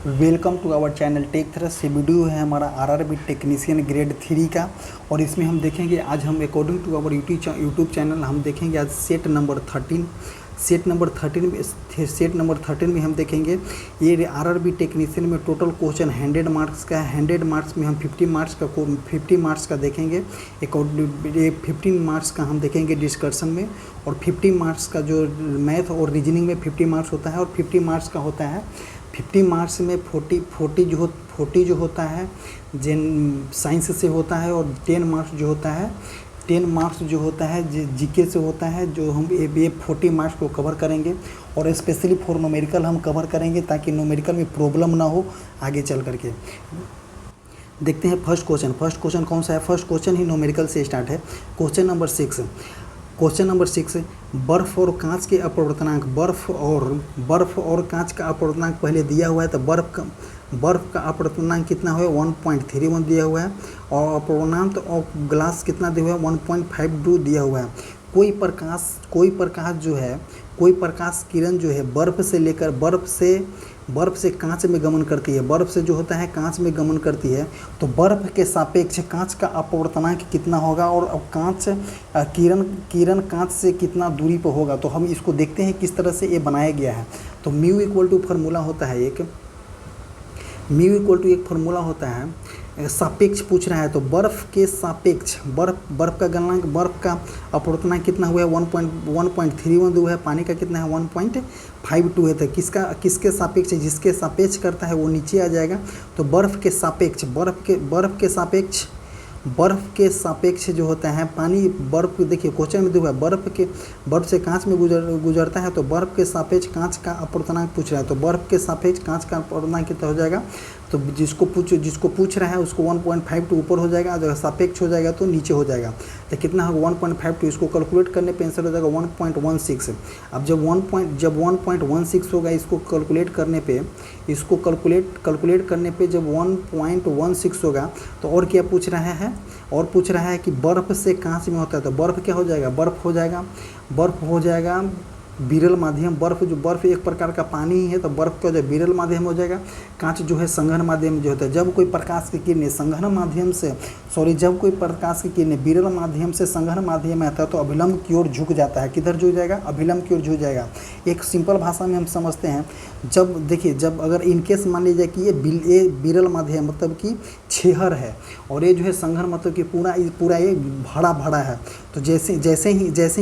Welcome to our channel Tech Thrust. ये video है हमारा आरआरबी टेक्नीशियन ग्रेड 3 का। और इसमें हम देखेंगे आज हम according to our YouTube channel हम देखेंगे आज सेट नंबर 13 में हम देखेंगे ये आरआरबी टेक्नीशियन में टोटल क्वेश्चन 100 मार्क्स का है। 100 मार्क्स में हम 50 मार्क्स का देखेंगे। ये 15 मार्क्स का हम देखेंगे डिस्कशन में, और 50 मार्क्स का जो मैथ और रीजनिंग में 50 मार्क्स होता है, और 50 मार्क्स का होता है 50 मार्क्स में 40 जो होता है साइंस से होता है, और 10 मार्क्स जो होता है जीके से होता है, जो हम ये 40 मार्क्स को कवर करेंगे। और स्पेशली फॉर न्यूमेरिकल हम कवर करेंगे ताकि न्यूमेरिकल में प्रॉब्लम ना हो आगे चल करके। देखते हैं फर्स्ट क्वेश्चन कौन सा है। फर्स्ट क्वेश्चन ही न्यूमेरिकल से स्टार्ट है। क्वेश्चन नंबर 6 बर्फ़ और कांच के अपवर्तनांक। बर्फ़ और कांच का अपवर्तनांक पहले दिया हुआ है, तो बर्फ़ का अपवर्तनांक कितना हुआ है 1.31 दिया हुआ है, और अपवर्तनांक ऑफ ग्लास कितना दिया हुआ है 1.52 दिया हुआ है। कोई प्रकाश किरण जो है बर्फ़ से कांच में गमन करती है। बर्फ़ से जो होता है कांच में गमन करती है, तो बर्फ़ के सापेक्ष कांच का अपवर्तनांक कितना होगा, और अब किरण कांच से कितना दूरी पर होगा। तो हम इसको देखते हैं किस तरह से ये बनाया गया है। तो म्यू इक्वल टू फार्मूला होता है एक फार्मूला होता है सापेक्ष पूछ रहा है, तो बर्फ़ के सापेक्ष बर्फ़ का गलनांक, बर्फ़ का अपवर्तनांक कितना हुआ है 1.31 हुआ है, पानी का कितना है 1.52 है। तो किसके सापेक्ष, जिसके सापेक्ष करता है वो नीचे आ जाएगा। तो बर्फ़ के सापेक्ष जो होता है पानी, बर्फ़ देखिए क्वेश्चन में दिया है बर्फ़ से कांच में गुजरता है, तो बर्फ़ के सापेक्ष कांच का अपवर्तनांक पूछ रहा है। तो बर्फ़ के सापेक्ष कांच का अपवर्तनांक कितना हो जाएगा, तो जिसको पूछ रहा है उसको 1.52 ऊपर हो जाएगा, अगर सापेक्ष हो जाएगा तो नीचे हो जाएगा। तो कितना होगा 1.52, इसको कैलकुलेट करने पे आंसर हो जाएगा 1.16। अब जब 1.16 होगा, इसको कैलकुलेट करने पे जब 1.16 होगा, तो और क्या पूछ रहा है, कि बर्फ़ से कांच में होता है, तो बर्फ़ क्या हो जाएगा, बर्फ़ हो जाएगा विरल माध्यम। बर्फ़ एक प्रकार का पानी ही है, तो बर्फ़ का जो विरल माध्यम हो जाएगा। कांच जो है संघन माध्यम जो होता है। जब कोई प्रकाश की किरणें विरल माध्यम से संघन माध्यम में आता है, तो अभिलंब की ओर झुक जाता है। किधर झुक जाएगा, अभिलंब की ओर झुक जाएगा। एक सिंपल भाषा में हम समझते हैं, जब अगर इनकेस मान लीजिए कि ये विरल माध्यम मतलब कि छेहर है, और ये जो है संघन मतलब कि पूरा ये भरा है, तो जैसे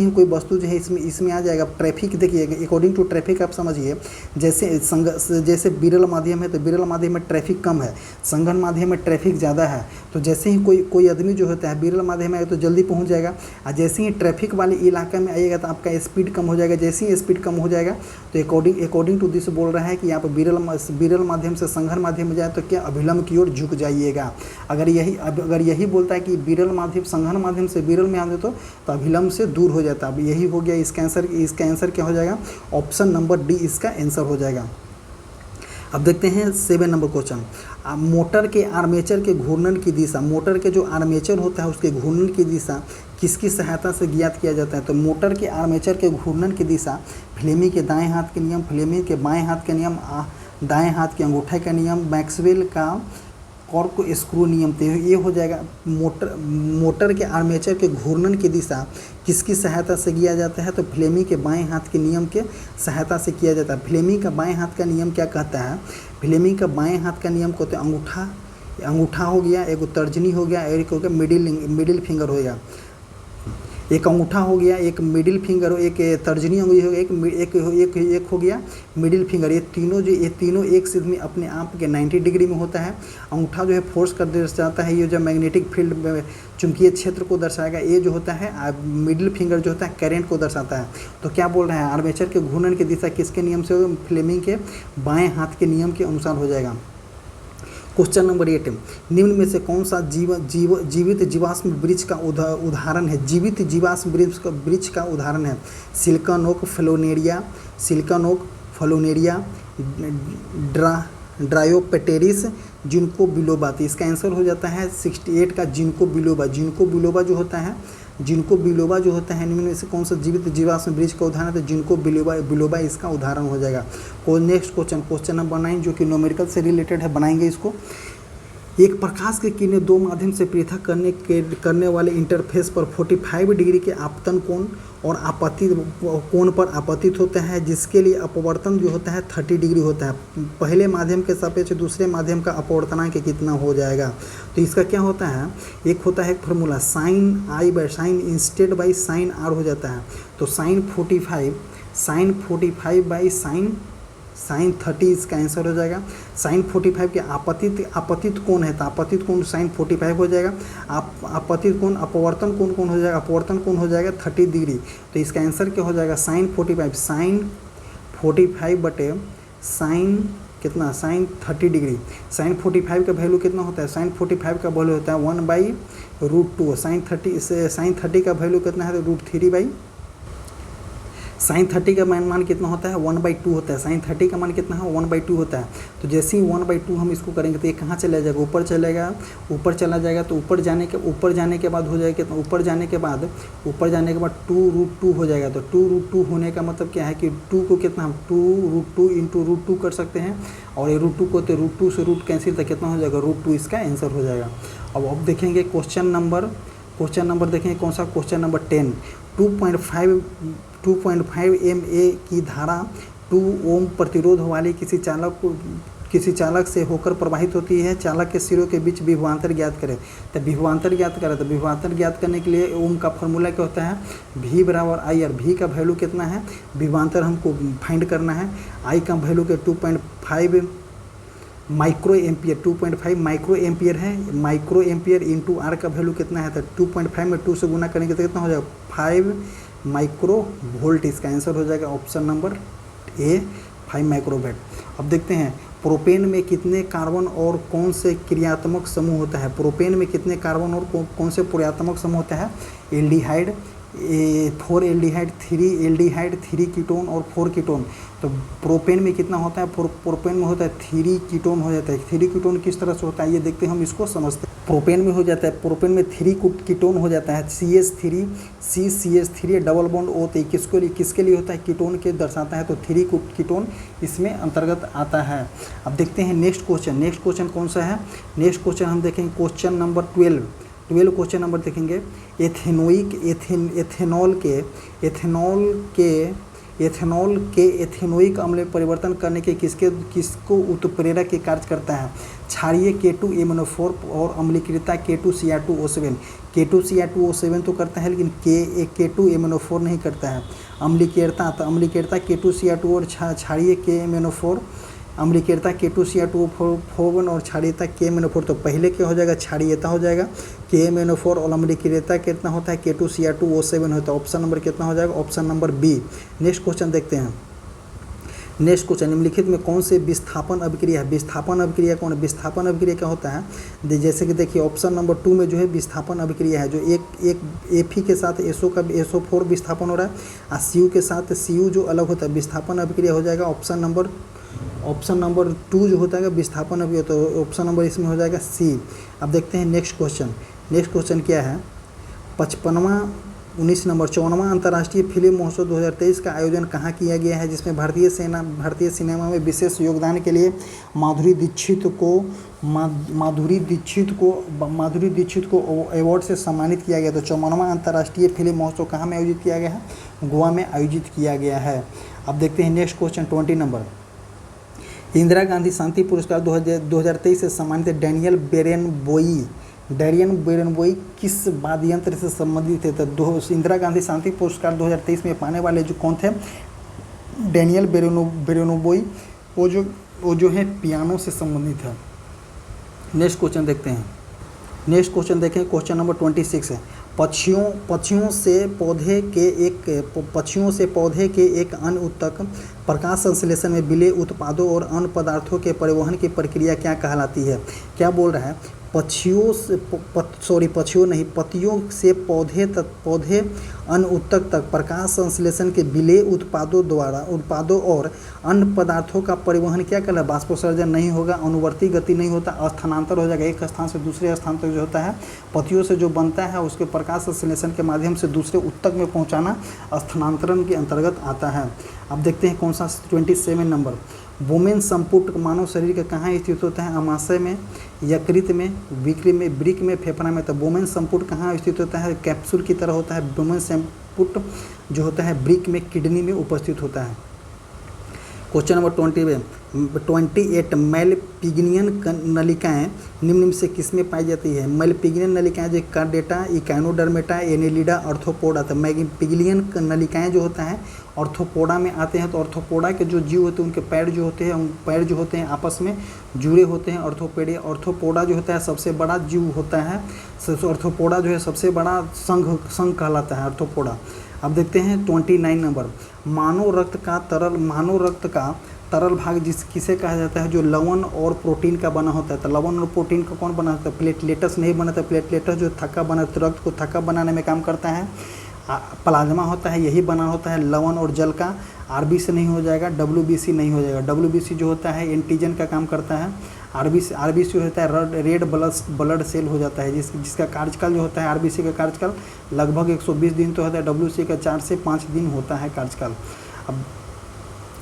ही कोई वस्तु जो है इसमें आ जाएगा। ट्रैफिक देखिए, अकॉर्डिंग टू ट्रैफिक आप समझिए, जैसे विरल माध्यम है तो विरल माध्यम में ट्रैफिक कम है, संघन माध्यम में ट्रैफिक ज़्यादा है। तो जैसे ही कोई आदमी जो होता है विरल माध्यम में आएगा तो जल्दी पहुंच जाएगा, और जैसे ही ट्रैफिक वाले इलाके में आइएगा तो आपका स्पीड कम हो जाएगा। जैसे ही स्पीड कम हो जाएगा, तो अकॉर्डिंग टू दिस बोल रहा है कि आप विरल माध्यम से संघन माध्यम में जाए तो क्या अभिलंब की ओर झुक जाइएगा। अगर यही बोलता है कि विरल माध्यम संघन माध्यम से विरल में आते तो अभिलंब से दूर हो जाता है। अब यही हो गया इसका आंसर क्या हो जाएगा, ऑप्शन नंबर डी इसका आंसर हो जाएगा। अब देखते हैं 7 नंबर क्वेश्चन। मोटर के आर्मेचर के घूर्णन की दिशा, मोटर के जो आर्मेचर होता है उसके घूर्णन की दिशा किसकी सहायता से ज्ञात किया जाता है। तो मोटर के आर्मेचर के घूर्णन की दिशा फ्लेमिंग के दाएं हाथ के नियम, फ्लेमिंग के बाएं हाथ के नियम, दाएं हाथ के अंगूठे का नियम, मैक्सवेल का कॉर्क स्क्रू नियम। तो ये हो जाएगा मोटर के आर्मेचर के घूर्णन की दिशा किसकी सहायता से किया जाता है, तो फ्लेमिंग के बाएं हाथ के नियम के सहायता से किया जाता है। फ्लेमिंग का बाएं हाथ का नियम क्या कहता है, फ्लेमिंग का बाएं हाथ का नियम कहते हैं अंगूठा हो गया, एक तर्जनी हो गया, एक हो गया मिडिल फिंगर हो गया। एक अंगूठा हो गया, एक मिडिल फिंगर, एक तर्जनी अंगुली हो गया, एक हो गया मिडिल फिंगर। ये तीनों एक सिद्ध में अपने आप के 90 डिग्री में होता है। अंगूठा जो है फोर्स कर दर्शाता है, ये जो मैग्नेटिक फील्ड में चुंबकीय क्षेत्र को दर्शाएगा। ये जो होता है मिडिल फिंगर जो होता है करंट को दर्शाता है। तो क्या बोल रहा है, आर्मेचर के घूर्णन की दिशा किसके नियम से होगा, फ्लेमिंग के बाएँ हाथ के नियम के अनुसार हो जाएगा। क्वेश्चन नंबर 8, निम्न में से कौन सा जीवित जीवाश्म वृक्ष का उदाहरण है। जीवित जीवाश्म वृक्ष का उदाहरण है सिलिकॉन ओक फ्लोनेरिया, ड्रायोप्टेरिस, जिनको बिलोबा। तो इसका आंसर हो जाता है 68 का जिनको बिलोबा जो होता है जिनको बिलोबा जो होता है निम्न में से कौन सा जीवित जीवाश्म वृक्ष का उदाहरण है, तो जिनको बिलोबा बिलोबा इसका उदाहरण हो जाएगा। नेक्स्ट क्वेश्चन नंबर 9 जो कि न्यूमेरिकल से रिलेटेड है, बनाएंगे इसको। एक प्रकाश की किरणें दो माध्यम से पृथक करने वाले इंटरफेस पर 45 डिग्री के आपतन कोण और आपतित कोण पर आपतित होता है, जिसके लिए अपवर्तन जो होता है 30 डिग्री होता है। पहले माध्यम के सापेक्ष दूसरे माध्यम का अपवर्तनांक कितना हो जाएगा, तो इसका क्या होता है, एक होता है formula sine I by sine instead by sine R हो जाता है। तो साइन 45 बाई साइन 30 इसका आंसर हो जाएगा। साइन 45 के आपतित कोण है, तो आपतित कोण साइन 45 हो जाएगा। आपतित कोण अपवर्तन कोण कौन हो जाएगा, अपवर्तन कोण हो जाएगा 30 डिग्री। तो इसका आंसर क्या हो जाएगा, साइन 45 बटे साइन कितना, साइन 30 डिग्री। साइन 45 का वैल्यू कितना होता है, साइन 45 का वैल्यू होता है 1/√2। साइन 30 का वैल्यू कितना है, तो √3 साइन 30 का मान कितना होता है, 1/2 होता है। साइन 30 का मान कितना है, 1/2 होता है। तो जैसे ही 1/2 हम इसको करेंगे तो ये कहाँ चला जाएगा, ऊपर चला जाएगा। तो ऊपर जाने के बाद हो जाएगा कितना, ऊपर जाने के बाद 2√2 हो जाएगा। तो 2√2 होने का मतलब क्या है कि 2 को कितना हम 2√2 इंटू √2 कर सकते हैं, और ये √2 को तो √2 से रूट कैंसिल, तो कितना हो जाएगा, √2 इसका आंसर हो जाएगा। अब देखेंगे क्वेश्चन नंबर देखेंगे कौन सा, क्वेश्चन नंबर 10। 2.5 MA की धारा 2 ओम प्रतिरोध वाली किसी चालक से होकर प्रवाहित होती है। चालक के सिरों के बीच विभवांतर ज्ञात करें। तो विभवांतर ज्ञात करने के लिए ओम का फॉर्मूला क्या होता है, V बराबर IR। V का वैल्यू कितना है, विभवांतर हमको फाइंड करना है। I का वैल्यू के 2.5 माइक्रो एम्पियर, 2.5 माइक्रो एम्पियर है। माइक्रो एम्पियर इंटू आर का वैल्यू कितना है, तो 2.5 में 2 से गुना करेंगे तो कितना हो जाएगा, 5 माइक्रो वोल्ट। इसका आंसर हो जाएगा ऑप्शन नंबर ए, 5 माइक्रोवोल्ट। अब देखते हैं प्रोपेन में कितने कार्बन और कौन से क्रियात्मक समूह होता है। प्रोपेन में कितने कार्बन और कौन से क्रियात्मक समूह होता है, एल्डिहाइड, 4 एल्डिहाइड, 3 एल्डिहाइड, 3 कीटोन और 4 कीटोन। तो प्रोपेन में कितना होता है, प्रोपेन में होता है 3 कीटोन हो जाता है। 3 कीटोन किस तरह से होता है ये देखते हैं, हम इसको समझते हैं। प्रोपेन में हो जाता है, प्रोपेन में 3 कीटोन हो जाता है, CH3 डबल बॉन्ड O। तो किसके लिए होता है, कीटोन के दर्शाता है। तो 3 कीटोन इसमें अंतर्गत आता है। अब देखते हैं नेक्स्ट क्वेश्चन कौन सा है। नेक्स्ट क्वेश्चन हम देखेंगे क्वेश्चन नंबर 12 क्वेश्चन नंबर देखेंगे। एथेनॉल के एथेनोइक अम्ल में परिवर्तन करने के किसको उत्प्रेरक के कार्य करता है। क्षारीय K2MnO4 और अम्लीयता K2Cr2O7। K2Cr2O7 तो करता है, लेकिन K2MnO4 नहीं करता है। अम्लीयता K2Cr2 और क्षारीय KMnO4, अम्लीयता K2Cr2O4 और क्षारीयता KMnO4। तो पहले क्या हो जाएगा, क्षारीयता हो जाएगा KMnO4 और अम्लीयता कितना होता है, K2Cr2O7 होता है। ऑप्शन नंबर कितना हो जाएगा, option number B. Next question देखते हैं। नेक्स्ट क्वेश्चन, निम्नलिखित में कौन से विस्थापन अभिक्रिया है। विस्थापन अभिक्रिया कौन है, विस्थापन अभिक्रिया क्या होता है, जैसे कि देखिए ऑप्शन नंबर 2 में जो है विस्थापन अभिक्रिया है, जो एक Fe के साथ SO का SO4 विस्थापन हो रहा है, और Cu के साथ Cu जो अलग होता है, विस्थापन अभिक्रिया हो जाएगा ऑप्शन नंबर 2 जो होता है विस्थापन अभिक्रिया। तो ऑप्शन नंबर इसमें हो जाएगा सी। अब देखते हैं नेक्स्ट क्वेश्चन क्या है। 54वां अंतर्राष्ट्रीय फिल्म महोत्सव 2023 का आयोजन कहाँ किया गया है, जिसमें भारतीय सिनेमा में विशेष योगदान के लिए माधुरी दीक्षित को अवार्ड से सम्मानित किया गया। तो 54वां अंतर्राष्ट्रीय फिल्म महोत्सव कहाँ में आयोजित किया गया है, गोवा में आयोजित किया गया है। अब देखते हैं next question 20 number. Indira Gandhi शांति पुरस्कार 2023 से सम्मानित डैनियल बेरेनबोई किस वाद्ययंत्र से संबंधित है। तो इंदिरा गांधी शांति पुरस्कार 2023 में पाने वाले जो कौन थे, डैनियल बेरेनबोई, वो जो है पियानो से संबंधित है। नेक्स्ट क्वेश्चन देखते हैं। नेक्स्ट क्वेश्चन देखें, क्वेश्चन नंबर 26 है। पक्षियों से पौधे के एक अन्य उत्तक प्रकाश संश्लेषण में मिले उत्पादों और अन्य पदार्थों के परिवहन की प्रक्रिया क्या कहलाती है। क्या बोल रहा है, पक्षियों से पक्षियों नहीं, पत्तियों से पौधे अन्य उत्तक तक प्रकाश संश्लेषण के विलेय उत्पादों और अन्य पदार्थों का परिवहन क्या कहलाता है? बाष्पोत्सर्जन नहीं होगा, अनुवर्ती गति नहीं होता, स्थानांतर हो जाएगा, एक स्थान से दूसरे स्थान तक जो होता है पत्तियों से जो बनता है उसके प्रकाश संश्लेषण के माध्यम से दूसरे उत्तक में पहुंचाना स्थानांतरण के अंतर्गत आता है। अब देखते हैं कौन सा 27 नंबर। वुमेन संपुट मानव शरीर का कहाँ स्थित होता है? अमाशय में, यकृत में, वृक्क में, फेफड़ा में। तो वुमेन संपुट कहाँ स्थित होता है? कैप्सूल की तरह होता है। वुमेन संपुट जो होता है वृक्क में, किडनी में उपस्थित होता है। क्वेश्चन नंबर 28 मैलपिग्नियन नलिकाएं निम्न से किसमें पाई जाती है? मैलपिग्नियन नलिकाएं जो कार्डेटा, इकाइनोडर्मेटा, एनेलिडा, आर्थ्रोपोडा। तो मैलपिग्नियन नलिकाएं जो होता है आर्थ्रोपोडा में आते हैं। तो आर्थ्रोपोडा के जो जीव होते हैं उनके पैर जो होते हैं आपस में जुड़े होते हैं। आर्थ्रोपोडा जो होता है सबसे बड़ा जीव होता है। आर्थ्रोपोडा जो है सबसे बड़ा संघ कहलाता है आर्थ्रोपोडा। अब देखते हैं 29 नंबर। मानव रक्त का तरल भाग किसे कहा जाता है? जो लवण और प्रोटीन का बना होता है। तो लवण और प्रोटीन का कौन बना होता है? प्लेटलेटस नहीं बनाता। प्लेटलेटस जो थक्का रक्त को थक्का बनाने में काम करता है। प्लाज्मा होता है यही बना होता है लवण और जल का। आरबीसी नहीं हो जाएगा, डब्ल्यूबीसी नहीं हो जाएगा। डब्ल्यूबीसी जो होता है एंटीजन का काम करता है। आरबीसी होता है रेड ब्लड सेल हो जाता है जिसका कार्यकाल जो होता है आरबीसी का कार्यकाल लगभग 120 दिन तो होता है। डब्ल्यूसी का 4 से 5 दिन होता है कार्यकाल। अब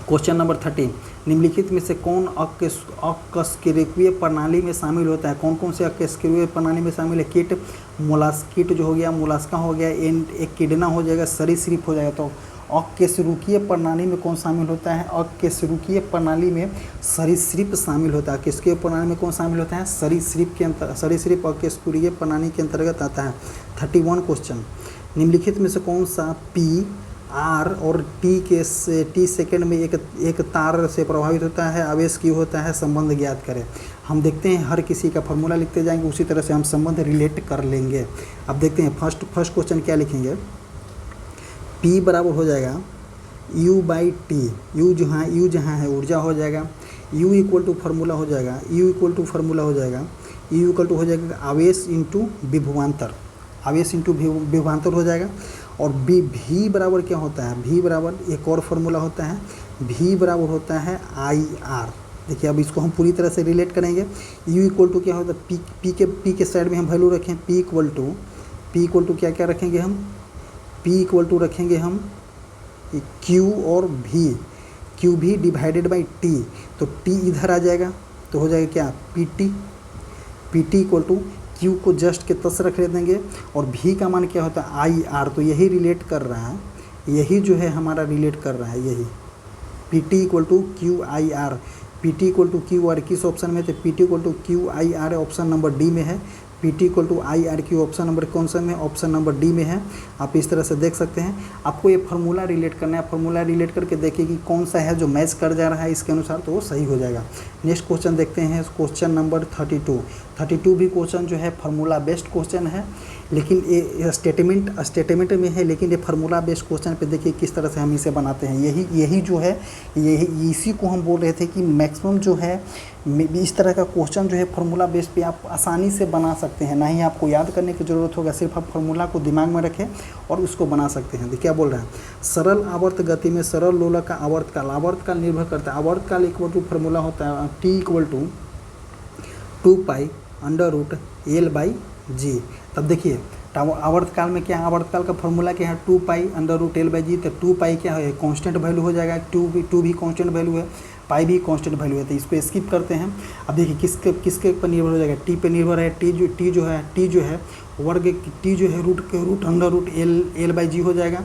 क्वेश्चन नंबर 30 निम्नलिखित में से कौन अकशेरुकीय प्रणाली में शामिल होता है? कौन कौन से अकशेरुकीय प्रणाली में शामिल है? कीट जो हो गया, मोलास्का हो गया, एक किडना हो जाएगा, सरीसृप हो जाएगा। तो अकशेरुकीय प्रणाली में कौन शामिल होता है? अकशेरुकीय प्रणाली में सरीसृप शामिल होता है। अकशेरुकीय प्रणाली में कौन शामिल होता है? सरीसृप अकशेरुकीय प्रणाली के अंतर्गत आता है। 31 क्वेश्चन निम्नलिखित में से कौन सा पी, आर और टी सेकेंड में एक तार से प्रभावित होता है? आवेश क्यों होता है? संबंध ज्ञात करें। हम देखते हैं हर किसी का फॉर्मूला लिखते जाएंगे, उसी तरह से हम संबंध रिलेट कर लेंगे। अब देखते हैं फर्स्ट क्वेश्चन क्या लिखेंगे। P बराबर हो जाएगा U/T। U जहाँ है ऊर्जा हो जाएगा। U इक्वल टू फार्मूला हो जाएगा U इक्वल टू हो जाएगा आवेश इंटू विभवांतर हो जाएगा। और भी बराबर क्या होता है? भी बराबर एक और फार्मूला होता है, भी बराबर होता है IR। देखिए अब इसको हम पूरी तरह से रिलेट करेंगे। U इक्वल टू क्या होता है? पी के साइड में हम वैल्यू रखें। P इक्वल टू क्या रखेंगे हम? P इक्वल टू रखेंगे हम Q और V डिवाइडेड बाई T। तो T इधर आ जाएगा तो हो जाएगा क्या? PT इक्वल टू Q को जस्ट के तस रख देंगे। और V का मान क्या होता है? IR। तो यही रिलेट कर रहा है, यही जो है हमारा रिलेट कर रहा है यही। PT equal to QIR। PT equal to QR किस ऑप्शन में? तो PT equal to QIR option number D में है। PT equal to IRQ option number कौन सा में? ऑप्शन नंबर डी में है। आप इस तरह से देख सकते हैं। आपको ये फार्मूला रिलेट करना है। फार्मूला रिलेट करके देखिए कि कौन सा है जो मैच कर जा रहा है इसके अनुसार, तो वो सही हो जाएगा। नेक्स्ट क्वेश्चन देखते हैं क्वेश्चन नंबर 32 भी क्वेश्चन जो है फार्मूला बेस्ड क्वेश्चन है, लेकिन ये स्टेटमेंट में है, लेकिन ये फार्मूला बेस्ड क्वेश्चन पे देखिए किस तरह से हम इसे बनाते हैं। यही जो है इसी को हम बोल रहे थे कि मैक्सिमम जो है इस तरह का क्वेश्चन जो है फार्मूला बेस पे आप आसानी से बना सकते हैं। ना ही आपको याद करने की ज़रूरत होगा, सिर्फ आप फार्मूला को दिमाग में रखें और उसको बना सकते हैं। देखिए क्या बोल रहे हैं? सरल आवर्त गति में सरल लोलक का आवर्तकाल निर्भर करता है। आवर्तकाल इक्वल टू फार्मूला होता है T इक्वल टू 2π√L/g। तब देखिए आवर्तकाल में क्या है? आवर्तकाल का फार्मूला क्या है? 2π√L/g। तो 2π क्या है? कांस्टेंट वैल्यू हो जाएगा। 2 भी कांस्टेंट वैल्यू है, पाई भी कांस्टेंट वैल्यू है। तो इसको स्किप करते हैं। अब देखिए किसके पर निर्भर हो जाएगा? टी पे निर्भर है। टी जो है वर्ग टी जो है रूट अंडर रूट L/g हो जाएगा।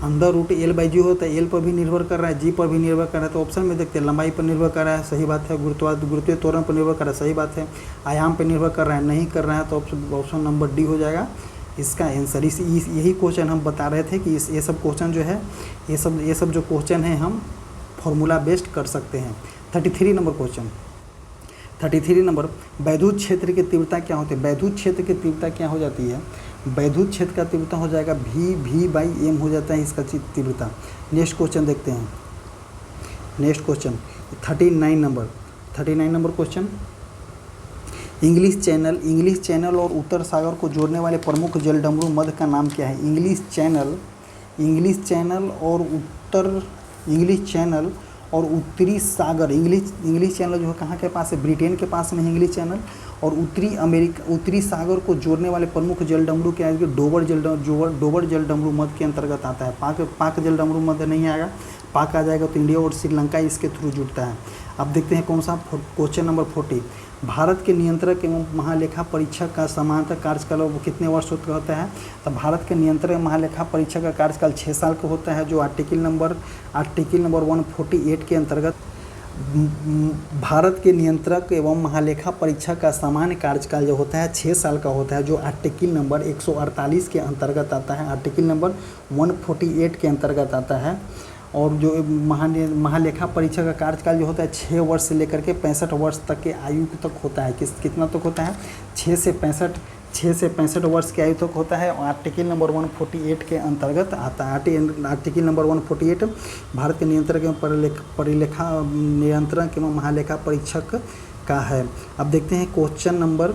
अंडर रूट L/g होता है। L पर भी निर्भर कर रहा है, G पर भी निर्भर कर रहा है। तो ऑप्शन में देखते हैं लंबाई पर निर्भर कर रहा है, सही बात है। गुरुत्वीय त्वरण पर निर्भर कर रहा है, सही बात है। आयाम पर निर्भर कर रहा है, नहीं कर रहा है। तो ऑप्शन नंबर डी हो जाएगा इसका आंसर। यही क्वेश्चन हम बता रहे थे कि ये सब क्वेश्चन जो है ये सब जो क्वेश्चन है हम फॉर्मूला बेस्ड कर सकते हैं। 33 नंबर क्वेश्चन। 33 नंबर वैद्युत क्षेत्र की तीव्रता क्या होती है? वैद्युत क्षेत्र की तीव्रता क्या हो जाती है? वैद्युत क्षेत्र का तीव्रता हो जाएगा V/M हो जाता है इसका तीव्रता। नेक्स्ट क्वेश्चन देखते हैं। Next question 39 number question. English channel और उत्तर सागर को जोड़ने वाले प्रमुख जलडमरू मध्य का नाम क्या है? इंग्लिश चैनल और उत्तरी सागर। इंग्लिश चैनल जो है कहाँ के पास है? ब्रिटेन के पास में है इंग्लिश चैनल। और उत्तरी सागर को जोड़ने वाले प्रमुख जलडमरू क्या है? डोबर जलडमरू मध्य के अंतर्गत आता है। पाक जलडमरू मध्य नहीं आएगा। पाक आ जाएगा तो इंडिया और श्रीलंका इसके थ्रू जुड़ता है। अब देखते हैं कौन सा क्वेश्चन नंबर 40। भारत के नियंत्रक एवं महालेखा परीक्षक का सामान्यतः कार्यकाल वो कितने वर्ष होता है? तो भारत के नियंत्रक महालेखा परीक्षक का कार्यकाल 6 साल का होता है, जो आर्टिकल नंबर 148 के अंतर्गत। भारत के नियंत्रक एवं महालेखा परीक्षक का सामान्य कार्यकाल जो होता है 6 साल का होता है, जो आर्टिकल नंबर 148 के अंतर्गत आता है, आर्टिकल नंबर 148 के अंतर्गत आता है। और जो महालेखा परीक्षक का कार्यकाल जो होता है 6 वर्ष से लेकर के 65 वर्ष तक के आयु तक होता है। कितना तक होता है? 6 से 65 वर्ष की आयु तक होता है। और आर्टिकल नंबर 148 के अंतर्गत आता है। आर्टिकल नंबर 148 भारत के नियंत्रक एवं परिलेखा नियंत्रक एवं महालेखा परीक्षक का है। अब देखते हैं क्वेश्चन नंबर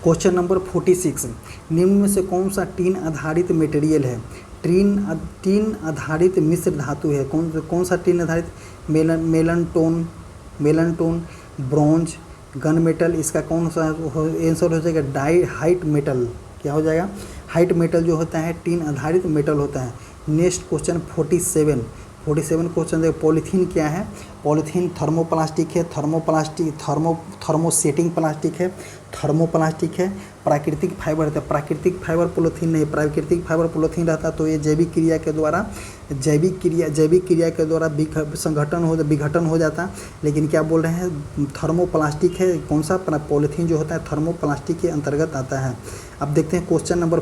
46। निम्न में से कौन सा टीन आधारित मटेरियल है? टीन आधारित मिश्र धातु है। कौन सा टीन आधारित? मेलनटोन, ब्रॉन्ज, गन मेटल। इसका कौन सा आंसर हो जाएगा? Height metal. क्या हो जाएगा? हाइट मेटल जो होता है टीन आधारित मेटल होता है। नेक्स्ट क्वेश्चन 47 क्वेश्चन देखो। पॉलीथीन क्या है? पॉलीथीन थर्मोप्लास्टिक है। थर्मोसेटिंग प्लास्टिक है। थर्मोप्लास्टिक है। प्राकृतिक फाइबर रहता है। प्राकृतिक फाइबर पॉलीथीन नहीं। प्राकृतिक फाइबर पॉलीथीन रहता तो ये जैविक क्रिया के द्वारा विघटन हो जाता। लेकिन क्या बोल रहे हैं? थर्मोप्लास्टिक है। कौन सा? पॉलीथीन जो होता है थर्मोप्लास्टिक के अंतर्गत आता है। अब देखते हैं क्वेश्चन नंबर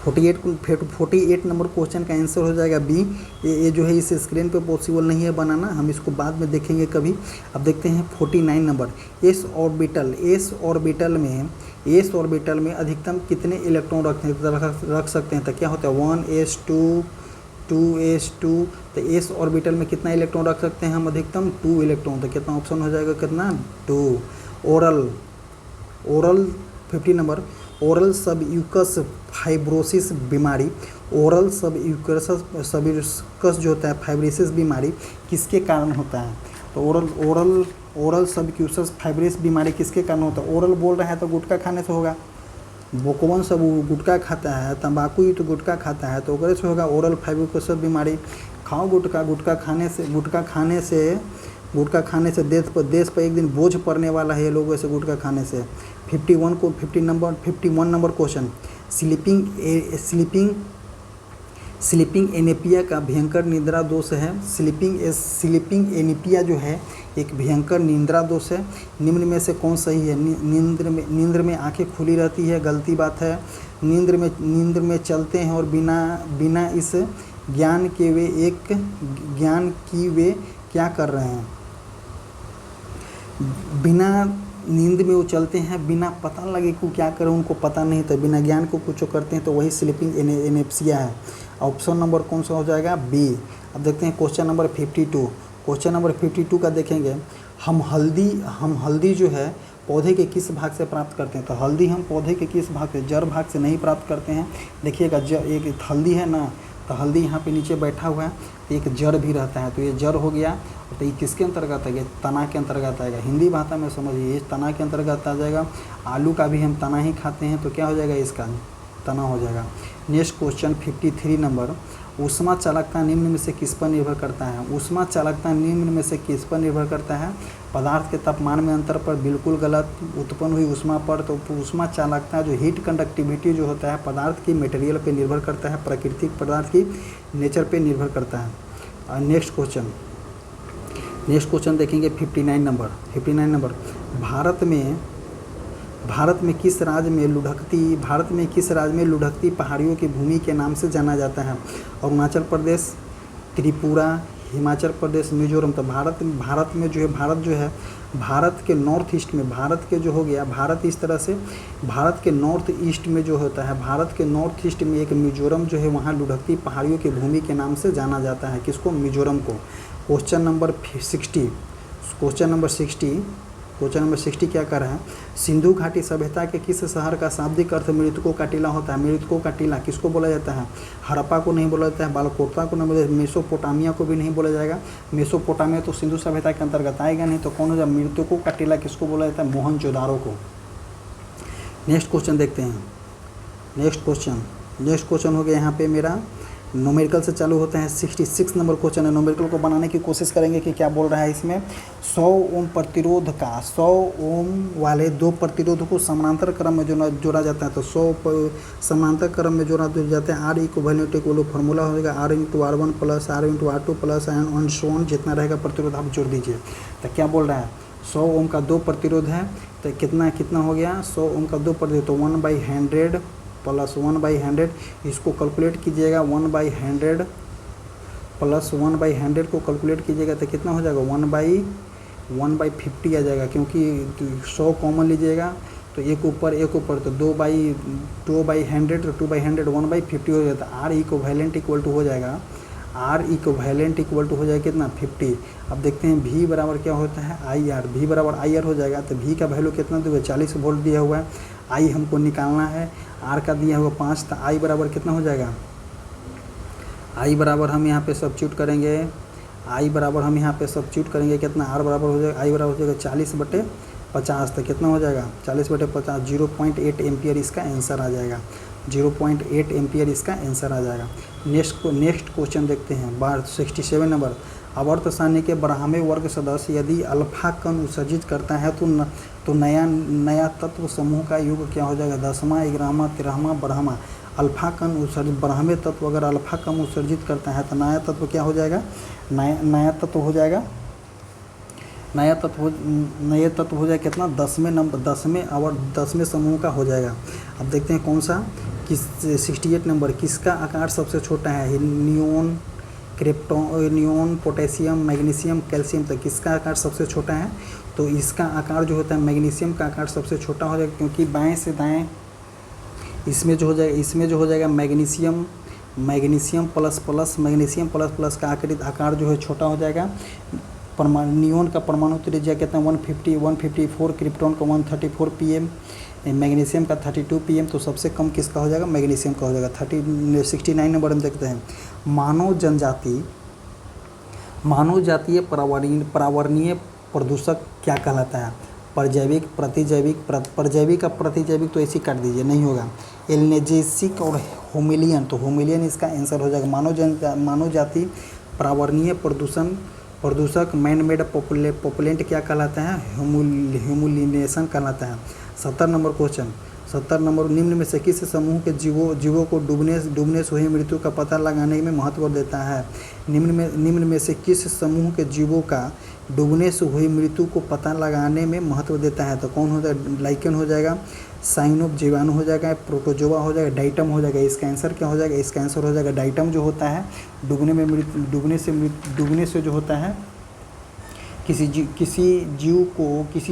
48 नंबर क्वेश्चन का आंसर हो जाएगा बी। ये जो है इस स्क्रीन पे पॉसिबल नहीं है बनाना, हम इसको बाद में देखेंगे कभी। अब देखते हैं 49 नंबर। एस ऑर्बिटल में अधिकतम कितने इलेक्ट्रॉन रख सकते हैं? तो क्या होता है? 1s2 2s2। तो एस ऑर्बिटल में कितना इलेक्ट्रॉन रख सकते हैं हम? अधिकतम 2 इलेक्ट्रॉन। तो कितना ऑप्शन हो जाएगा? कितना? 2। Oral 50 number. ओरल सबयूकस फाइब्रोसिस बीमारी, जो होता है फाइब्रोसिस बीमारी किसके कारण होता है? तो ओरल सबक्यूसस फाइब्रोसिस बीमारी किसके कारण होता है? ओरल बोल रहा है तो गुटखा खाने से होगा। बोकवन सब गुटखा खाता है, तंबाकू ही तो गुटखा खाता है, तो ओकरे से होगा ओरल फाइब्रोसिस बीमारी। खाओ गुटखा खाने से देश पर एक दिन बोझ पड़ने वाला है ये लोगों से गुटखा खाने से। 51 नंबर क्वेश्चन। स्लीपिंग एनीमिया का भयंकर निद्रा दोष है। स्लीपिंग एनीमिया जो है एक भयंकर निद्रा दोष है। निम्न में से कौन सही है? नींद में आंखें खुली रहती है, गलती बात है। नींद में चलते हैं और बिना इस ज्ञान की वे क्या कर रहे हैं? बिना नींद में वो चलते हैं, बिना पता लगे को क्या करें उनको पता नहीं था, बिना ज्ञान को कुछ करते हैं, तो वही स्लीपिंग एनीमिया है। ऑप्शन नंबर कौन सा हो जाएगा? बी। अब देखते हैं क्वेश्चन नंबर 52 का देखेंगे। हम हल्दी जो है पौधे के किस भाग से प्राप्त करते हैं? तो हल्दी हम पौधे के किस भाग से? जड़ भाग से नहीं प्राप्त करते हैं। देखिएगा एक हल्दी है ना, तो हल्दी यहाँ पे नीचे बैठा हुआ है, तो एक जड़ भी रहता है, तो ये जड़ हो गया। तो ये किसके अंतर्गत है? तना के अंतर्गत आएगा। हिंदी भाषा में समझिए, ये तना के अंतर्गत आ जाएगा। आलू का भी हम तना ही खाते हैं, तो क्या हो जाएगा? इसका तना हो जाएगा। Next question 53 number. ऊष्मा चालकता निम्न में से किस पर निर्भर करता है? ऊष्मा चालकता निम्न में से किस पर निर्भर करता है? पदार्थ के तापमान में अंतर पर, बिल्कुल गलत। उत्पन्न हुई ऊष्मा पर। तो ऊष्मा चालकता जो हीट कंडक्टिविटी जो होता है पदार्थ की मटेरियल पे निर्भर करता है, प्राकृतिक पदार्थ की नेचर पे निर्भर करता है। नेक्स्ट क्वेश्चन देखेंगे 59 नंबर। भारत में किस राज्य में लुढ़कती पहाड़ियों की भूमि के नाम से जाना जाता है? अरुणाचल प्रदेश, त्रिपुरा, हिमाचल प्रदेश, मिजोरम। तो भारत में जो है भारत के नॉर्थ ईस्ट में, भारत के जो हो गया, भारत इस तरह से भारत के नॉर्थ ईस्ट में जो होता है, भारत के नॉर्थ ईस्ट में एक मिजोरम जो है, वहाँ लुढ़कती पहाड़ियों की भूमि के नाम से जाना जाता है। किसको? मिजोरम को। क्वेश्चन नंबर 60 क्वेश्चन नंबर 60 क्या कर रहे हैं, सिंधु घाटी सभ्यता के किस शहर का शाब्दिक अर्थ मृतकों का टीला होता है। मृतकों का टीला किसको बोला जाता है, हड़प्पा को नहीं बोला जाता है, बालकोटवा को नहीं बोला, मेसोपोटामिया को भी नहीं बोला जाएगा। मेसोपोटामिया तो सिंधु सभ्यता के अंतर्गत आएगा नहीं, तो कौन हो जाए, मृतकों का टीला किसको बोला जाता है, मोहनजोदारो को। नेक्स्ट क्वेश्चन देखते हैं। नेक्स्ट क्वेश्चन हो गया यहाँ पे मेरा न्यूमेरिकल से चालू होते हैं। 66 नंबर क्वेश्चन है। न्यूमेरिकल को बनाने की कोशिश करेंगे कि क्या बोल रहा है इसमें। 100 ओम प्रतिरोध का 100 ओम वाले 2 प्रतिरोध को समानांतर क्रम में जोड़ा जाता है। तो 100 समानांतर क्रम में जोड़ा जाते हैं। आर इक्विवेलेंट इक्वल फार्मूला हो जाएगा R×R1 plus R×R2 plus and so on, जितना रहेगा प्रतिरोध आप जोड़ दीजिए। तो क्या बोल रहा है, 100 ओम का 2 प्रतिरोध है, तो कितना हो गया, 100 ओम का 2 प्रतिरोध, तो 1/100 प्लस 1/100, इसको कैलकुलेट कीजिएगा। 1/100 प्लस 1/100 को कैलकुलेट कीजिएगा तो कितना हो जाएगा, 1/50 आ जाएगा, क्योंकि 100 कॉमन लीजिएगा तो एक ऊपर तो 2/100 तो 2/100 1/50 हो जाता है। R इक्विवेलेंट इक्वल टू हो जाएगा, R इक्विवेलेंट इक्वल टू हो जाएगा कितना, 50। अब देखते हैं V बराबर क्या होता है, IR। V बराबर IR हो जाएगा, तो V का वैल्यू कितना दोगे, 40 वोल्ट दिया हुआ है। I हमको निकालना है, R का दिया हुआ 5, तो I बराबर कितना हो जाएगा, I बराबर हम यहाँ पे सब्स्टिट्यूट करेंगे, I बराबर हम यहाँ पे सब्स्टिट्यूट करेंगे कितना, R बराबर हो जाएगा, I बराबर हो जाएगा 40/50, तो कितना हो जाएगा 40/50, 0.8 एम्पियर इसका आंसर आ जाएगा। 0.8 एम्पियर इसका आंसर आ जाएगा। नेक्स्ट क्वेश्चन देखते हैं। 67 नंबर, आवर्त सारणी के ब्राह्मण्य वर्ग सदस्य यदि अल्फा कण उत्सर्जित करता है तो नया तत्व समूह का योग क्या हो जाएगा, 10वां 11वां 13वां 12वां। अल्फा कण उत्सर्जित, ब्राह्मण्य तत्व अगर अल्फा कण उत्सर्जित करता है तो नया तत्व क्या हो जाएगा, नया तत्व हो जाएगा, नया तत्व हो जाएगा कितना, 10वें समूह का हो जाएगा। अब देखते हैं कौन सा, 68 नंबर, किसका आकार सबसे छोटा है, neon, neon, potassium, magnesium, calcium, तक किसका आकार सबसे छोटा है, तो इसका आकार जो होता है मैग्नीशियम का आकार सबसे छोटा हो जाएगा, क्योंकि बाएं से दाएं इसमें जो हो जाएगा मैग्नीशियम प्लस का आकार जो है छोटा हो जाएगा। नियोन का परमाणु त्रिज्या कितना, 154, क्रिप्टॉन का 134 pm, मैग्नीशियम का 32 pm, तो सबसे कम किसका हो जाएगा, मैग्नीशियम का हो जाएगा। 69 नंबर हम देखते हैं। मानव जातीय पर्यावरणीय प्रदूषक क्या कहलाता है, परजैविक, परजैविक का प्रतिजैविक तो ऐसे काट दीजिए, नहीं होगा। एल्नेजेसिक और होमिलियन, तो होमिलियन इसका आंसर हो जाएगा। मानव जाति पर्यावरणीय प्रदूषक मैन मेड पोपुलेंट क्या कहलाता है, ह्यूमुलिनेशन कहलाता है। 70 नंबर क्वेश्चन, 70 नंबर, निम्न में से किस समूह के जीवों को डूबने से हुई मृत्यु का पता लगाने में महत्व देता है। निम्न में से किस समूह के जीवों का डूबने से हुई मृत्यु को पता लगाने में महत्व देता है, तो कौन हो जाएगा, लाइकेन हो जाएगा, साइनोप जीवाणु हो जाएगा, प्रोटोजोआ हो जाएगा, डाइटम हो जाएगा। इसका आंसर क्या हो जाएगा, इसका आंसर हो जाएगा डाइटम जो होता है डूबने से जो होता है, किसी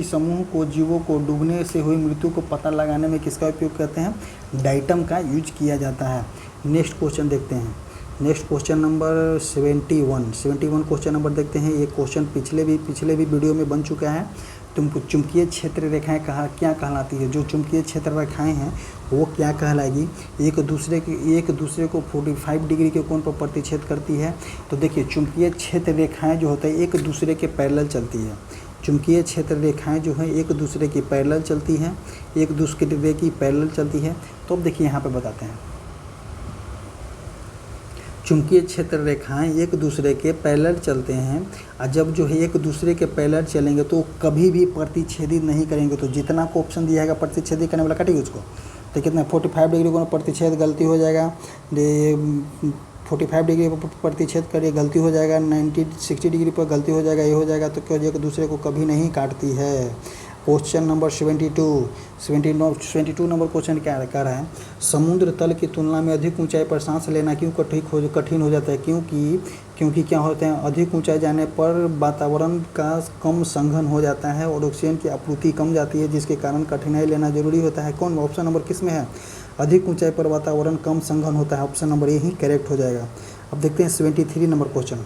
समूह को जीवों को डूबने से हुई मृत्यु को पता लगाने में किसका उपयोग करते हैं, डाइटम का यूज किया जाता है। नेक्स्ट क्वेश्चन देखते हैं। Next question number 71 question number देखते हैं। ये क्वेश्चन पिछले भी वीडियो में बन चुका है। तुमको चुंबकीय क्षेत्र रेखाएं क्या कहलाती है, जो चुंबकीय क्षेत्र रेखाएं हैं वो क्या कहलाएगी, एक दूसरे को 45 डिग्री के कोण पर प्रतिच्छेद करती है। तो देखिए चुंबकीय क्षेत्र रेखाएं जो होता है एक दूसरे के पैरेलल चलती है। चुंबकीय क्षेत्र रेखाएं जो है एक दूसरे की पैरेलल चलती है, तो अब देखिए यहाँ पे बताते हैं। चुंबकीय क्षेत्र रेखाएं एक दूसरे के पैरेलल चलते हैं, और जब जो है एक दूसरे के पैरेलल चलेंगे तो कभी भी प्रतिच्छेदित नहीं करेंगे। तो जितना को ऑप्शन दिया है प्रतिच्छेदित करने वाला काटिए उसको, तो कितना 45 डिग्री को प्रतिच्छेद गलती हो जाएगा, 45 डिग्री पर प्रतिच्छेद करिए गलती हो जाएगा, 60 डिग्री पर गलती हो जाएगा, ये हो जाएगा। तो क्या एक दूसरे को कभी नहीं काटती है। क्वेश्चन नंबर 72 नंबर क्वेश्चन क्या कह रहा है, समुद्र तल की तुलना में अधिक ऊंचाई पर सांस लेना क्यों कठिन हो जाता है, क्योंकि क्या होता है, अधिक ऊंचाई जाने पर वातावरण का कम संघन हो जाता है और ऑक्सीजन की आपूर्ति कम जाती है, जिसके कारण कठिनाई लेना जरूरी होता है। कौन ऑप्शन नंबर किस में है, अधिक ऊंचाई पर वातावरण कम संघन होता है, ऑप्शन नंबर यही करेक्ट हो जाएगा। अब देखते हैं 73 नंबर क्वेश्चन।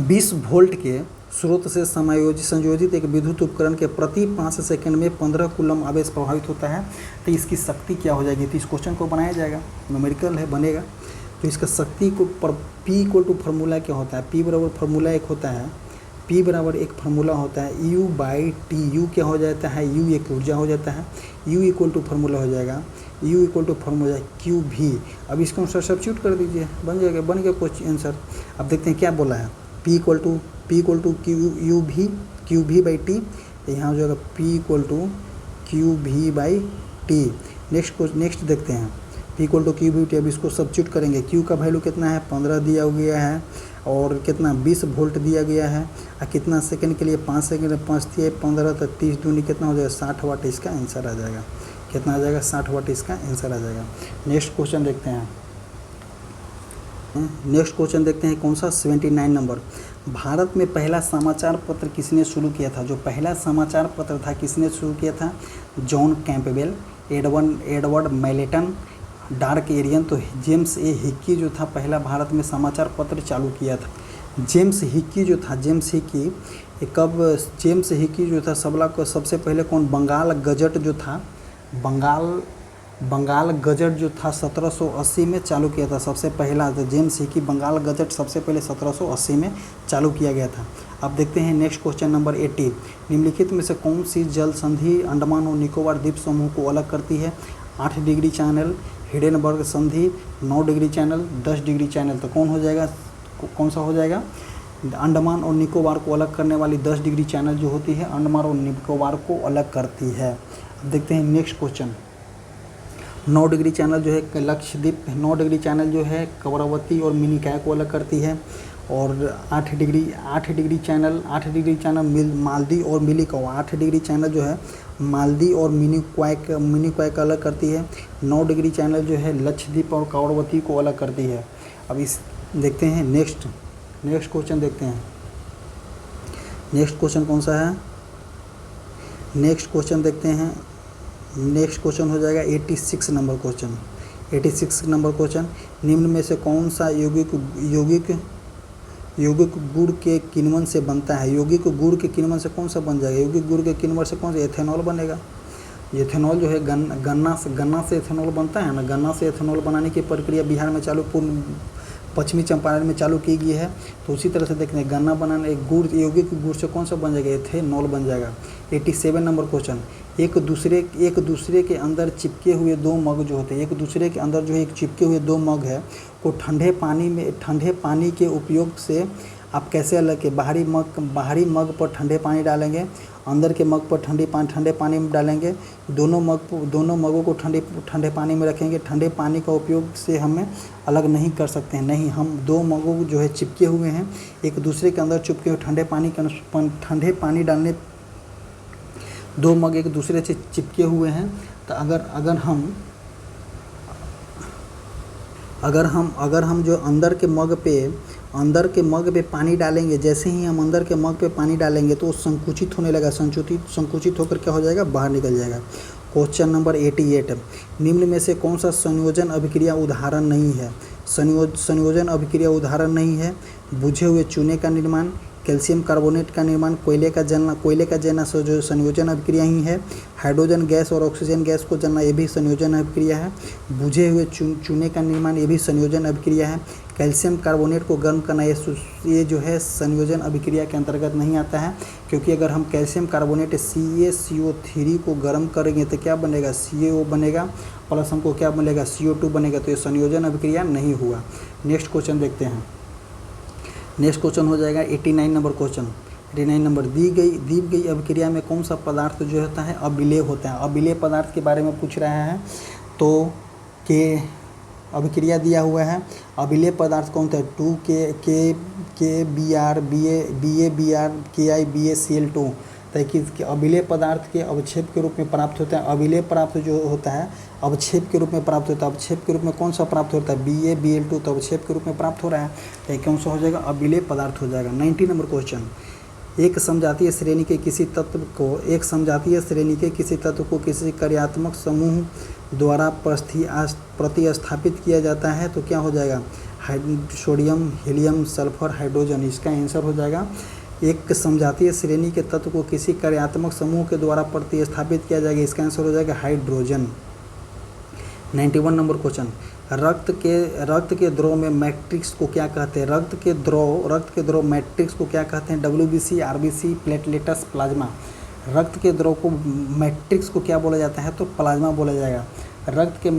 20 वोल्ट के स्रोत से संयोजित एक विद्युत उपकरण के प्रति 5 सेकंड में 15 कूलम आवेश प्रभावित होता है, तो इसकी शक्ति क्या हो जाएगी। तो इस क्वेश्चन को बनाया जाएगा, न्यूमेरिकल है बनेगा। तो इसका शक्ति को P इक्वल टू फार्मूला क्या होता है, P बराबर फार्मूला एक होता है, P बराबर एक फार्मूला होता है U/T। U क्या हो जाता है, U एक ऊर्जा हो जाता है, U इक्वल टू फार्मूला हो जाएगा, U equal to formula QV। अब इसको अनुसार सब्स्टिट्यूट कर दीजिए, बन जाएगा, बन गया क्वेश्चन आंसर। अब देखते हैं क्या बोला है, P इक्वल टू QV/T, यहाँ हो जाएगा P equal to QV/T। Next देखते हैं, P इक्वल टू QV/T। अब इसको सब्स्टिट्यूट करेंगे, Q का वैल्यू कितना है 15 दिया गया है, और कितना 20 वोल्ट दिया गया है, और कितना सेकंड के लिए 5 सेकंड, 5 दिए 15 तो 30 दूनी कितना हो जाएगा 60 वाट, इसका आंसर आ जाएगा। कितना आ जाएगा 60 वाट, इसका आंसर आ जाएगा। नेक्स्ट क्वेश्चन देखते हैं, कौन सा 79 नंबर। भारत में पहला समाचार पत्र किसने शुरू किया था। जो पहला समाचार पत्र था किसने शुरू किया था, जॉन कैंपबेल, एडवर्ड मैलेटन, डार्क एरियन। तो जेम्स ए हिक्की जो था पहला भारत में समाचार पत्र चालू किया था। जेम्स हिक्की जो था सबला को सबसे पहले कौन, बंगाल गजट जो था, बंगाल गजट जो था 1780 में चालू किया था सबसे पहला। तो जेम्स हिक्की बंगाल गजट सबसे पहले 1780 में चालू किया गया था। अब देखते हैं नेक्स्ट क्वेश्चन नंबर 80। निम्नलिखित में से कौन सी जल संधि अंडमान और निकोबार द्वीप समूह को अलग करती है। 8 डिग्री चैनल, हिडेनबर्ग संधि, 9 डिग्री चैनल, 10 डिग्री चैनल। तो कौन सा हो जाएगा, अंडमान और निकोबार को अलग करने वाली 10 डिग्री चैनल जो होती है अंडमान और निकोबार को अलग करती है। अब देखते हैं नेक्स्ट क्वेश्चन। 9 डिग्री चैनल जो है लक्षद्वीप, 9 डिग्री चैनल जो है कवरवती और मिनिकॉय को अलग करती है। और 8 डिग्री चैनल मालदीव और मिनिकॉय, 8 डिग्री चैनल जो है मालदीव और मिनिकॉय को अलग करती है। 9 डिग्री चैनल जो है लक्षद्वीप और कवरवती को अलग करती है। अब इस देखते हैं नेक्स्ट क्वेश्चन देखते हैं। नेक्स्ट क्वेश्चन कौन सा है, नेक्स्ट क्वेश्चन देखते हैं। नेक्स्ट क्वेश्चन हो जाएगा 86 नंबर क्वेश्चन। 86 नंबर क्वेश्चन, निम्न में से कौन सा यौगिक गुड़ के किण्वन से बनता है। यौगिक गुड़ के किण्वन से कौन सा बन जाएगा, यौगिक गुड़ के किण्वन से कौन सा, एथेनॉल बनेगा। एथेनॉल जो है गन्ना से एथेनॉल बनता है ना। गन्ना से एथेनॉल बनाने की प्रक्रिया बिहार में पश्चिमी चंपारण में चालू की गई है। तो उसी तरह से देखते हैं गन्ना बनाने यौगिक गुड़ से कौन सा बन जाएगा, एथेनॉल बन जाएगा। 87 नंबर क्वेश्चन, एक दूसरे के अंदर चिपके हुए दो मग जो होते हैं, एक दूसरे के अंदर जो है एक चिपके हुए दो मग है को ठंडे पानी के उपयोग से आप कैसे अलग के, बाहरी मग पर ठंडे पानी डालेंगे, अंदर के मग पर ठंडे पानी में डालेंगे, दोनों मगों को ठंडे पानी में रखेंगे। ठंडे पानी का उपयोग से हमें अलग नहीं कर सकते हैं, नहीं, हम दो मगों जो है चिपके हुए हैं एक दूसरे के अंदर चिपके हुए ठंडे पानी डालने, दो मग एक दूसरे से चिपके हुए हैं। तो अगर हम जो अंदर के मग पे पानी डालेंगे, जैसे ही हम अंदर के मग पे पानी डालेंगे तो वो संकुचित होने लगा, संकुचित होकर क्या हो जाएगा, बाहर निकल जाएगा। क्वेश्चन नंबर 88, निम्न में से कौन सा संयोजन अभिक्रिया उदाहरण नहीं है। संयोजन अभिक्रिया उदाहरण नहीं है, बुझे हुए चूने का निर्माण, कैल्शियम कार्बोनेट का निर्माण, कोयले का जलना जो संयोजन अभिक्रिया ही है। हाइड्रोजन गैस और ऑक्सीजन गैस को जलना, ये भी संयोजन अभिक्रिया है। बुझे हुए चूने का निर्माण, ये भी संयोजन अभिक्रिया है। कैल्शियम कार्बोनेट को गर्म करना, ये जो है संयोजन अभिक्रिया के अंतर्गत नहीं आता है, क्योंकि अगर हम कैल्शियम कार्बोनेट CaCO3 को गर्म करेंगे तो क्या बनेगा, CaO बनेगा, प्लस हमको क्या बनेगा, CO2 बनेगा। तो ये संयोजन अभिक्रिया नहीं हुआ। नेक्स्ट क्वेश्चन देखते हैं। नेक्स्ट क्वेश्चन हो जाएगा 89 नंबर क्वेश्चन। 89 नंबर, दी गई अभिक्रिया में कौन सा पदार्थ जो होता है अबिलेय होता है। अबिलेय पदार्थ के बारे में पूछ रहा है, तो के अभिक्रिया दिया हुआ है। अबिलेय पदार्थ कौन था, 2K BaBr Ki BaCl2। ताकि अबिलेय पदार्थ के अवक्षेप के रूप में प्राप्त होता है। अबिलेय पदार्थ जो होता है अवक्षेप के रूप में प्राप्त होता है। अवक्षेप के रूप में कौन सा प्राप्त होता है, BaBl2, तो अवक्षेप के रूप में प्राप्त हो रहा है, तो कौन सा हो जाएगा, अबिलेय पदार्थ हो जाएगा। 90 नंबर क्वेश्चन, एक समजातीय श्रेणी के किसी तत्व को किसी कार्यात्मक समूह द्वारा प्रतिस्थापित किया जाता है तो क्या हो जाएगा, सोडियम, हीलियम, सल्फर, हाइड्रोजन। इसका आंसर हो जाएगा एक समजातीय श्रेणी के तत्व को किसी कार्यात्मक समूह के द्वारा प्रतिस्थापित किया जाएगा, इसका आंसर हो जाएगा हाइड्रोजन। 91 नंबर क्वेश्चन, रक्त के द्रव में मैट्रिक्स को क्या कहते हैं? रक्त के द्रव मैट्रिक्स को क्या कहते हैं? WBC, RBC, platelets, plasma. रक्त के द्रव को मैट्रिक्स को क्या बोला जाता है? तो प्लाज्मा बोला जाएगा। रक्त के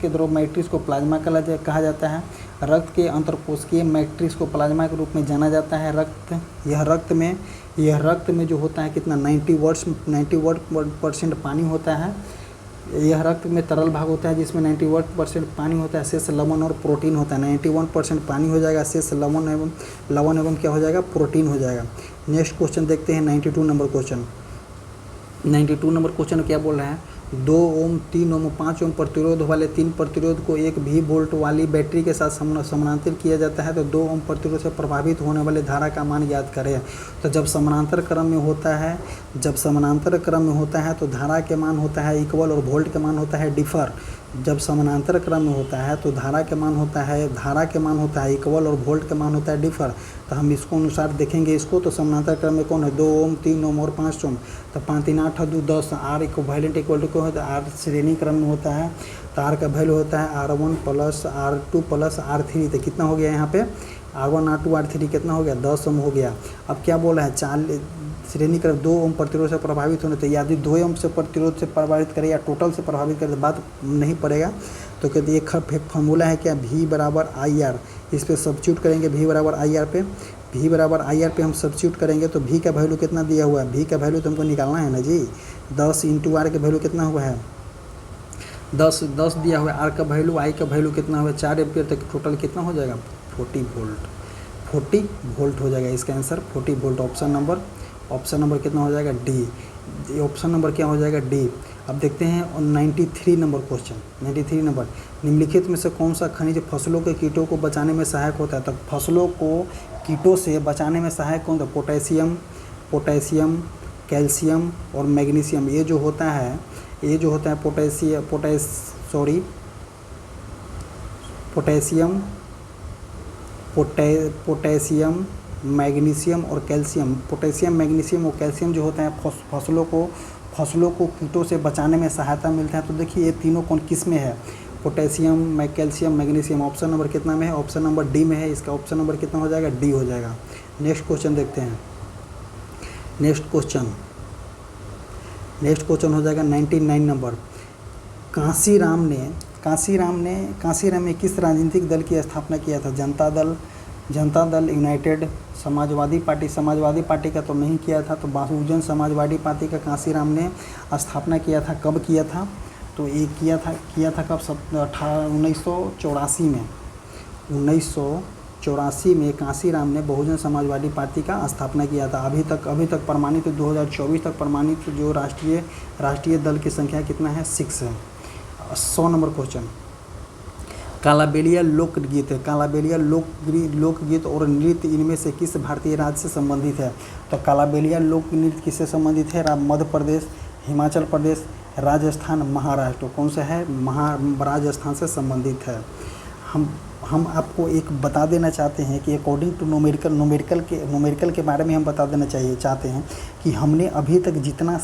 द्रव मैट्रिक्स को प्लाज्मा कहा जाता है। रक्त के अंतरकोशिकीय मैट्रिक्स को प्लाज्मा के रूप में जाना जाता है। यह रक्त में जो होता है कितना 90% पानी होता है। यह रक्त में तरल भाग होता है जिसमें 91% पानी होता है, शेष लवण और प्रोटीन होता है। 91% पानी हो जाएगा, शेष लवण एवं क्या हो जाएगा? प्रोटीन हो जाएगा। नेक्स्ट क्वेश्चन देखते हैं 92 नंबर क्वेश्चन। 92 नंबर क्वेश्चन क्या बोल रहा है? 2 ओम, 3 ओम, 5 ओम प्रतिरोध वाले 3 प्रतिरोध को 1 V वोल्ट वाली बैटरी के साथ समानांतर किया जाता है तो 2 ओम प्रतिरोध से प्रभावित होने वाले धारा का मान ज्ञात करें। तो जब समानांतर क्रम में होता है तो धारा के मान होता है इक्वल और वोल्ट के मान होता है डिफर। जब समानांतर क्रम में होता है तो धारा के मान होता है इक्वल और वोल्ट के मान होता है डिफर। तो हम इसको अनुसार देखेंगे इसको, तो समानांतर क्रम में कौन है? 2 ओम, 3 ओम और 5 ओम। तो 5 3 8 2 10। R इक्विवेलेंट इक्वल टू क्या होता है? R श्रेणी क्रम में होता है तो R का वैल्यू होता है R1 plus R2 plus R3। तो कितना हो गया यहाँ पे? R1 R2 R3 कितना हो गया? 10 ओम हो गया। अब क्या बोला है? 4 श्रेणी क्रम 2 ओम प्रतिरोध से प्रभावित होने, तो यदि 2 ओम से प्रतिरोध से प्रभावित करे या टोटल से प्रभावित करे तो बात नहीं पड़ेगा। तो कहते एक फार्मूला है क्या? V बराबर IR। इस पर सब्स्टिट्यूट करेंगे V बराबर IR पे हम सब्स्टिट्यूट करेंगे तो V का वैल्यू कितना दिया हुआ है? V का वैल्यू तो हमको निकालना है ना जी। 10 इंटू R का वैल्यू कितना हुआ है? 10 दिया हुआ है। R का वैल्यू, I का वैल्यू कितना हुआ है? 4 एम्पियर। तक टोटल कितना हो जाएगा? 40 वोल्ट हो जाएगा। इसका आंसर 40 वोल्ट। ऑप्शन नंबर कितना हो जाएगा? डी। ऑप्शन नंबर क्या हो जाएगा? डी। अब देखते हैं 93 नंबर क्वेश्चन। 93 नंबर, निम्नलिखित में से कौन सा खनिज फसलों के कीटों को बचाने में सहायक होता है? तो फसलों को कीटों से बचाने में सहायक कौन था? पोटेशियम, कैल्शियम और मैग्नीशियम। ये जो होता है पोटेशियम, मैग्नीशियम और कैल्शियम। पोटेशियम, मैग्नीशियम और कैल्शियम जो होता है फसलों को कीटों से बचाने में सहायता मिलता है। तो देखिए ये तीनों कौन किस में है? Potassium, calcium, magnesium. Option number कितना में है? ऑप्शन नंबर डी में है। इसका ऑप्शन नंबर कितना हो जाएगा? डी हो जाएगा। नेक्स्ट क्वेश्चन देखते हैं। नेक्स्ट क्वेश्चन हो जाएगा 99 नंबर। कांसीराम ने किस राजनीतिक दल की स्थापना किया था? जनता दल, यूनाइटेड, समाजवादी पार्टी का तो नहीं किया था। तो बहुजन समाजवादी पार्टी का कांसीराम ने स्थापना किया था। कब किया था? तो ये किया था कब? 1984 में। 1984 में कांसीराम ने बहुजन समाजवादी पार्टी का स्थापना किया था। अभी तक प्रमाणित 2024 तक प्रमाणित जो राष्ट्रीय दल की संख्या कितना है? 6 है। 100 नंबर क्वेश्चन। कालाबेलिया लोकगीत और नृत्य इनमें से किस भारतीय राज्य से संबंधित है? तो कालाबेलिया लोक नृत्य किससे संबंधित है? मध्य प्रदेश, हिमाचल प्रदेश, राजस्थान, महाराष्ट्र। कौन सा है? राजस्थान से संबंधित है। हम आपको एक बता देना चाहते हैं कि अकॉर्डिंग टू न्यूमेरिकल के बारे में हम बता देना चाहते हैं कि हमने अभी तक जितना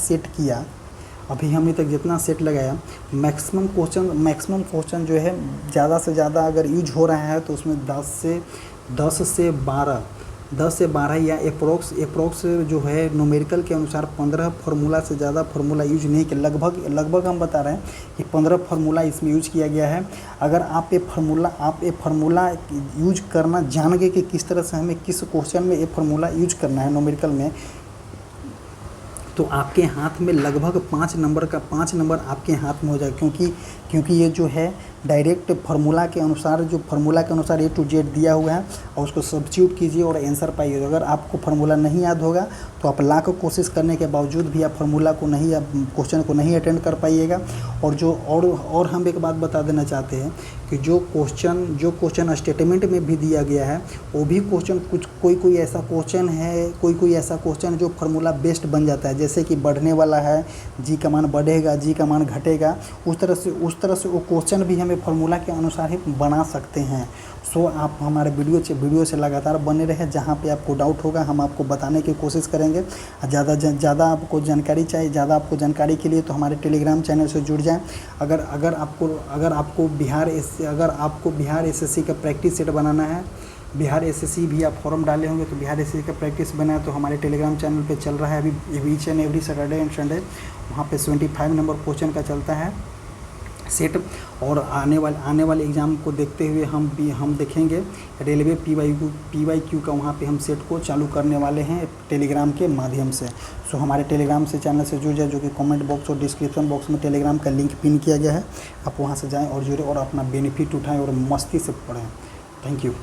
सेट लगाया, मैक्सिमम क्वेश्चन जो है ज़्यादा से ज़्यादा अगर यूज हो रहा है तो उसमें 10 से 12 या अप्रोक्स जो है न्यूमेरिकल के अनुसार 15 फार्मूला से ज़्यादा फार्मूला यूज नहीं किया। लगभग हम बता रहे हैं कि 15 फार्मूला इसमें यूज किया गया है। अगर आप ये फार्मूला यूज करना जान गए कि किस तरह से हमें किस क्वेश्चन में ये फार्मूला यूज करना है न्यूमेरिकल में, तो आपके हाथ में लगभग 5 नंबर आपके हाथ में हो जाएगा। क्योंकि ये जो है डायरेक्ट फार्मूला के अनुसार A to Z दिया हुआ है और उसको सब्स्टिट्यूट कीजिए और आंसर पाइए। अगर आपको फार्मूला नहीं याद होगा तो आप लाख कोशिश करने के बावजूद भी आप क्वेश्चन को नहीं अटेंड कर पाइएगा। और हम एक बात बता देना चाहते हैं कि जो क्वेश्चन स्टेटमेंट में भी दिया गया है वो भी क्वेश्चन कोई ऐसा क्वेश्चन जो फार्मूला बेस्ड बन जाता है। जैसे कि बढ़ने वाला है, जी का मान बढ़ेगा, जी का मान घटेगा, उस तरह से वो क्वेश्चन भी हमें फार्मूला के अनुसार ही बना सकते हैं। सो आप हमारे वीडियो से लगातार बने रहें, जहाँ पे आपको डाउट होगा हम आपको बताने की कोशिश करेंगे। ज़्यादा आपको जानकारी चाहिए, ज़्यादा आपको जानकारी के लिए तो हमारे टेलीग्राम चैनल से जुड़ जाएं। अगर आपको बिहार एसएससी का प्रैक्टिस सेट बनाना है, बिहार एसएससी भी आप फॉर्म डाले होंगे तो बिहार एसएससी का प्रैक्टिस बना है तो हमारे टेलीग्राम चैनल पे चल रहा है अभी each and every Saturday and Sunday, वहाँ पे 75 नंबर क्वेश्चन का चलता है सेट। और आने वाले एग्ज़ाम को देखते हुए हम देखेंगे रेलवे PYQ का वहाँ पे हम सेट को चालू करने वाले हैं टेलीग्राम के माध्यम से। सो हमारे टेलीग्राम से चैनल से जुड़ जाए, जो कि कमेंट बॉक्स और डिस्क्रिप्शन बॉक्स में टेलीग्राम का लिंक पिन किया गया है। आप वहाँ से जाएँ और जुड़े और अपना बेनिफिट उठाएँ और मस्ती से पढ़ें। Thank you.